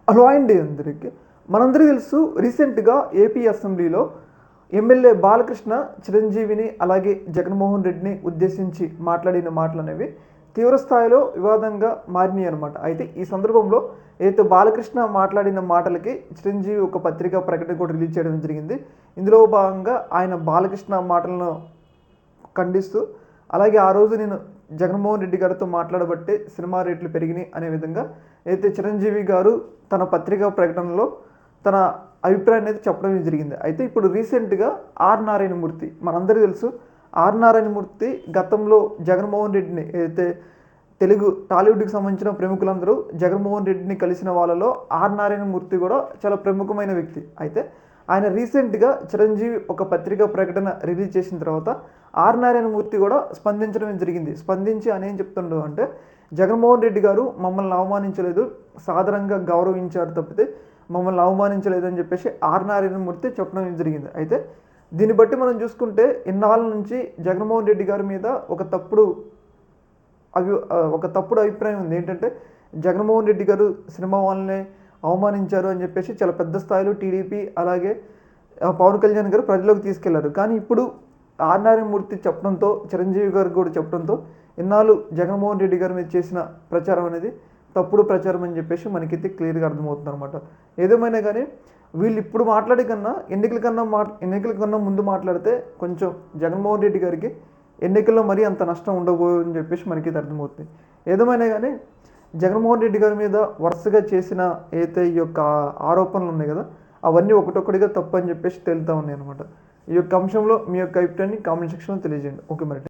Hello అండి అందరికీ. మనందరికీ తెలుసు రీసెంట్గా ఏపీ అసెంబ్లీలో ఎమ్మెల్యే బాలకృష్ణ చిరంజీవిని అలాగే జగన్మోహన్ రెడ్డిని ఉద్దేశించి మాట్లాడిన మాటలు అనేవి తీవ్రస్థాయిలో వివాదంగా మారినాయి అనమాట. అయితే ఈ సందర్భంలో ఏదైతే బాలకృష్ణ మాట్లాడిన మాటలకి చిరంజీవి ఒక పత్రికా ప్రకటన కూడా రిలీజ్ చేయడం జరిగింది. ఇందులో భాగంగా ఆయన బాలకృష్ణ మాటలను ఖండిస్తూ అలాగే ఆ రోజు నేను జగన్మోహన్ రెడ్డి గారితో మాట్లాడబట్టే సినిమా రేట్లు పెరిగినాయి అనే విధంగా అయితే చిరంజీవి గారు తన పత్రికా ప్రకటనలో తన అభిప్రాయాన్ని అయితే చెప్పడం జరిగింది. అయితే ఇప్పుడు రీసెంట్గా ఆర్ నారాయణమూర్తి, మనందరికీ తెలుసు ఆర్ నారాయణమూర్తి గతంలో జగన్మోహన్ రెడ్డిని ఏదైతే తెలుగు టాలీవుడ్కి సంబంధించిన ప్రముఖులందరూ జగన్మోహన్ రెడ్డిని కలిసిన వాళ్ళలో ఆర్ నారాయణమూర్తి కూడా చాలా ప్రముఖమైన వ్యక్తి. అయితే ఆయన రీసెంట్గా చిరంజీవి ఒక పత్రికా ప్రకటన రిలీజ్ చేసిన తర్వాత ఆర్ నారాయణమూర్తి కూడా స్పందించడం జరిగింది. స్పందించి ఆయన ఏం చెప్తుండో అంటే, జగన్మోహన్ రెడ్డి గారు మమ్మల్ని అవమానించలేదు, సాధారణంగా గౌరవించారు తప్పితే మమ్మల్ని అవమానించలేదు అని చెప్పేసి ఆర్ నారాయణమూర్తి చెప్పడం జరిగింది. అయితే దీన్ని బట్టి మనం చూసుకుంటే ఇన్నాళ్ళ నుంచి జగన్మోహన్ రెడ్డి గారి మీద ఒక తప్పుడు అభిప్రాయం ఉంది. ఏంటంటే జగన్మోహన్ రెడ్డి గారు సినిమా వాళ్ళని అవమానించారు అని చెప్పేసి చాలా పెద్ద స్థాయిలో టీడీపీ అలాగే పవన్ కళ్యాణ్ గారు ప్రజలకు తీసుకెళ్లారు. కానీ ఇప్పుడు ఆర్ నారాయణమూర్తి చెప్పడంతో, చిరంజీవి గారు కూడా చెప్పడంతో ఇన్నాళ్ళు జగన్మోహన్ రెడ్డి గారి మీద చేసిన ప్రచారం అనేది తప్పుడు ప్రచారం అని చెప్పేసి మనకైతే క్లియర్గా అర్థమవుతుంది అనమాట. ఏదేమైనా కానీ వీళ్ళు ఇప్పుడు మాట్లాడే కన్నా ఎన్నికల కన్నా ముందు మాట్లాడితే కొంచెం జగన్మోహన్ రెడ్డి గారికి ఎన్నికల్లో మరీ అంత నష్టం ఉండబోదని చెప్పేసి మనకైతే అర్థమవుతుంది. ఏదేమైనా కానీ జగన్మోహన్ రెడ్డి గారి మీద వరుసగా చేసిన ఏదైతే ఈ యొక్క ఆరోపణలు ఉన్నాయి కదా, అవన్నీ ఒకటొక్కటిగా తప్పు అని చెప్పేసి తేలుతూ ఉన్నాయి అనమాట. ఈ యొక్క అంశంలో మీ యొక్క అభిప్రాయాన్ని కామెంట్ సెక్షన్లో తెలియజేయండి. ఓకే మరి.